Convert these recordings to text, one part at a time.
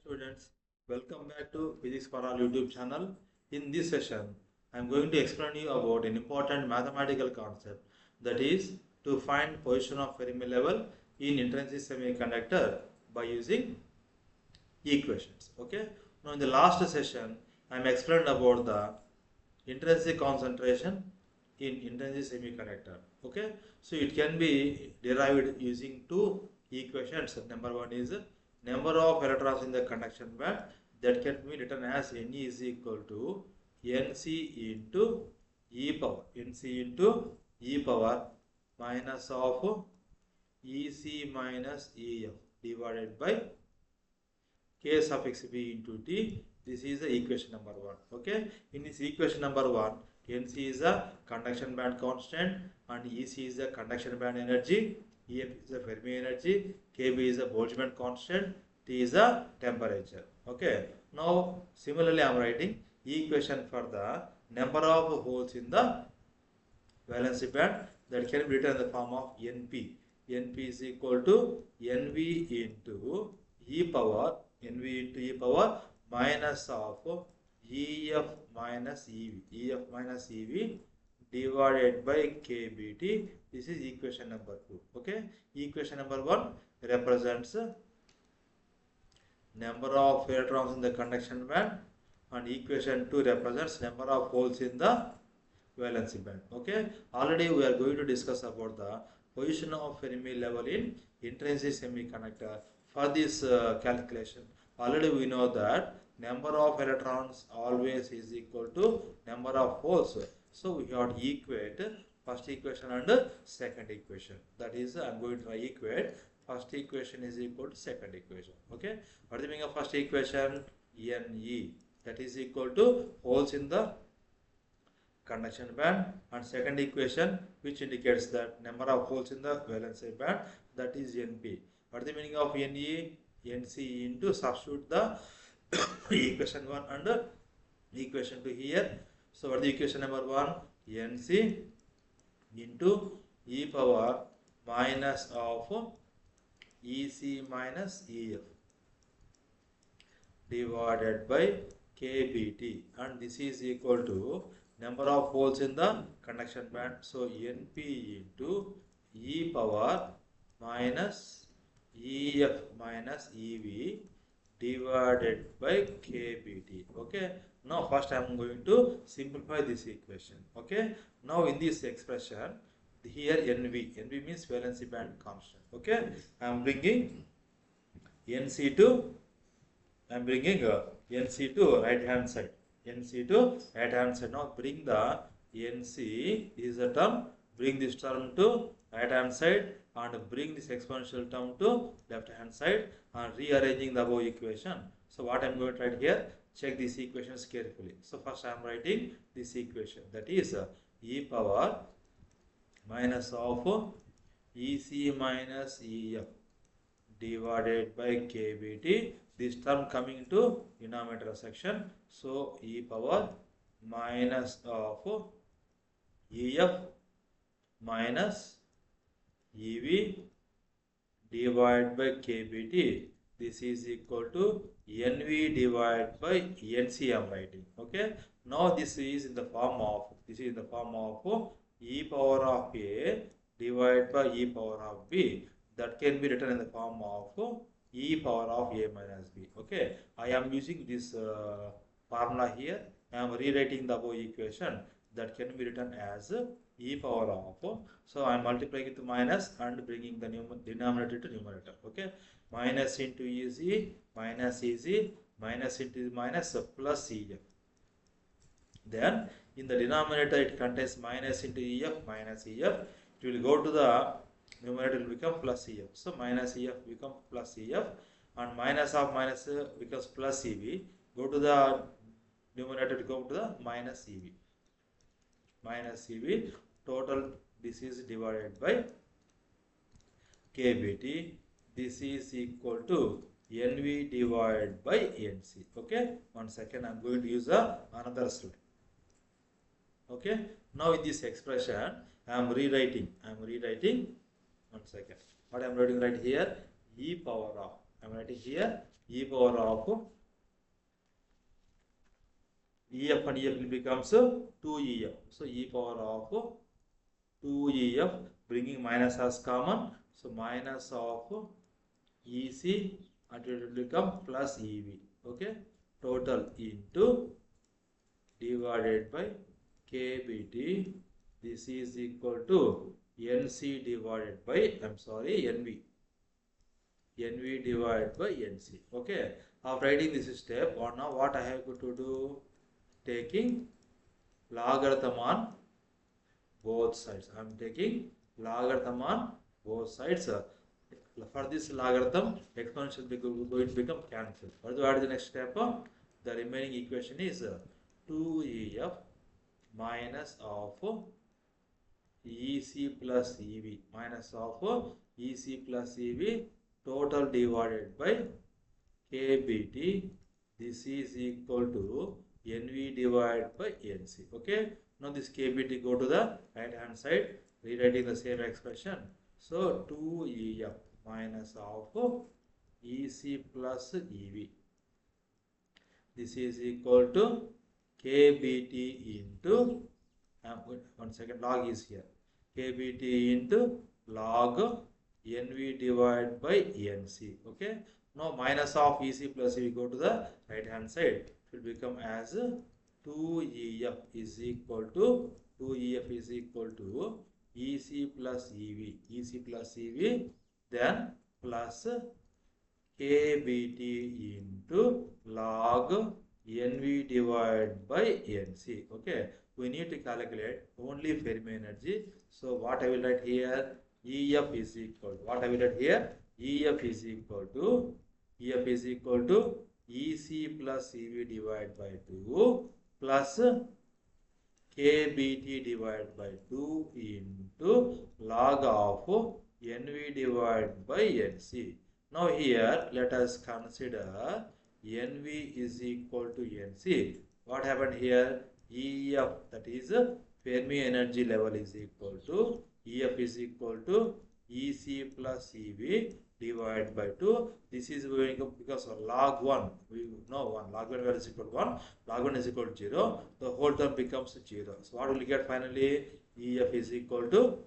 Students, welcome back to Physics for All YouTube channel. In this session, I am going to explain you about an important mathematical concept, that is to find position of Fermi level in intrinsic semiconductor by using equations. Okay. Now in the last session, I am explained about the intrinsic concentration in intrinsic semiconductor. Okay. So it can be derived using two equations. Number one is number of electrons in the conduction band, that can be written as Ne is equal to Nc into e power minus of Ec minus Ef divided by K suffix B into T. This is the equation number 1. Okay. In this equation number 1, Nc is a conduction band constant and Ec is a conduction band energy, Ef is a Fermi energy, Kb is a Boltzmann constant, T is a temperature. Okay. Now similarly I am writing equation for the number of holes in the valency band, that can be written in the form of Np. Np is equal to Nv into e power minus of Ef minus Ev divided by Kbt. This is equation number 2. Okay. Equation number 1 represents number of electrons in the conduction band, and equation 2 represents number of holes in the valency band. Okay. Already we are going to discuss about the position of Fermi level in intrinsic semiconductor. For this calculation, already we know that number of electrons always is equal to number of holes. So we have to equate first equation and second equation. That is, I am going to equate first equation is equal to second equation. Okay. What is the meaning of first equation? Ne, that is equal to holes in the conduction band, and second equation which indicates that number of holes in the valency band, that is Np. What is the meaning of Ne? Nc into substitute the equation 1 and equation 2 here. So what is the equation number 1? Nc into e power minus of Ec minus Ef divided by Kbt, and this is equal to number of holes in the conduction band. So Np into e power minus Ef minus Ev divided by Kbt. Okay. Now first I am going to simplify this equation. Okay. Now in this expression, here Nv means valency band constant. Okay. I am bringing Nc to right hand side. Nc to right hand side. Now bring the Nc is a term. Bring this term to right hand side and bring this exponential term to left hand side, and rearranging the above equation. So what I am going to write here, check these equations carefully. So first I am writing this equation, that is e power minus of Ec minus Ef divided by Kbt. This term coming to denominator section. So e power minus of Ef minus Ev divided by Kbt. This is equal to Nv divided by Nc I am writing. Okay. Now this is in the form of e power of A divided by e power of B. That can be written in the form of e power of A minus B. Okay. I am using this formula here. I am rewriting the above equation, that can be written as e power of, so I am multiplying it to minus and bringing the denominator to numerator. Okay. Minus into Ec minus Ec minus into minus plus Ef. Then in the denominator it contains minus into Ef minus Ef. It will go to the numerator, will become plus Ef. So minus Ef become plus Ef, and minus of minus becomes plus Ev. Go to the numerator, to go to the minus Ev. Total, this is divided by Kbt. This is equal to Nv divided by Nc. Okay. 1 second, I am going to use another slide. Okay. Now in this expression, I am rewriting. 1 second. What I am writing right here, e power of. I am writing here e power of EF and EF will becomes 2EF. So e power of 2EF, bringing minus as common. So minus of EC and it will become plus EV. Okay. Total into divided by KBT. This is equal to NC divided by, NV. NV divided by NC. Okay. After writing this step, now what I have to do? Taking logarithm on both sides. I am taking logarithm on both sides. For this logarithm, exponential is going to become cancelled. What is the next step? The remaining equation is 2EF minus of EC plus EV minus of EC plus EV total divided by KBT. This is equal to NV divided by NC. Okay. Now this KBT go to the right hand side, rewriting the same expression. So 2EF minus of EC plus EV. This is equal to KBT into, one second, log is here. KBT into log NV divided by NC. Okay. Now minus of EC plus EV go to the right hand side. It will become as 2EF is equal to EC plus EV. EC plus EV, then plus KBT into log NV divided by NC. Okay. We need to calculate only Fermi energy. So what I will write here? EF is equal to, what I will write here? EF is equal to EC plus EV divided by 2 plus KBT divided by 2 into log of NV divided by NC. Now here let us consider NV is equal to NC. What happened here? EF, that is Fermi energy level, is equal to EF is equal to EC plus EV divided by 2. This is going up because of log 1. We know 1. Log 1 is equal to 1. Log 1 is equal to 0. The whole term becomes 0. So what will we get finally? EF is equal to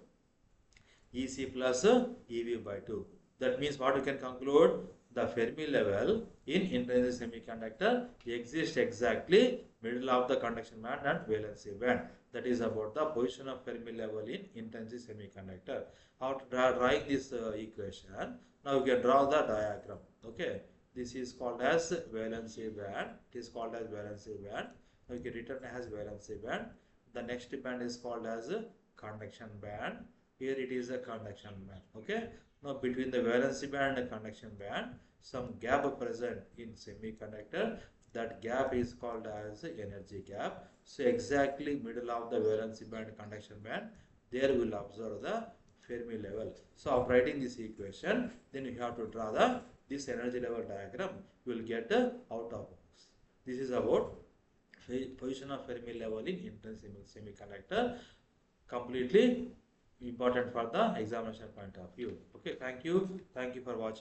EC plus EV by 2. That means what we can conclude? The Fermi level in intrinsic semiconductor exists exactly middle of the conduction band and valency band. That is about the position of Fermi level in intrinsic semiconductor. After drawing this equation, now we can draw the diagram. Okay, this is called as valency band. It is called as valency band. Now we can written as valency band. The next band is called as conduction band. Here it is a conduction band. Okay. Now between the valency band and conduction band, some gap present in semiconductor. That gap is called as energy gap. So exactly middle of the valency band conduction band, there we will observe the Fermi level. So after writing this equation, then you have to draw this energy level diagram. You will get out of box. This is about position of Fermi level in intrinsic semiconductor. Completely important for the examination point of view. Okay, thank you for watching.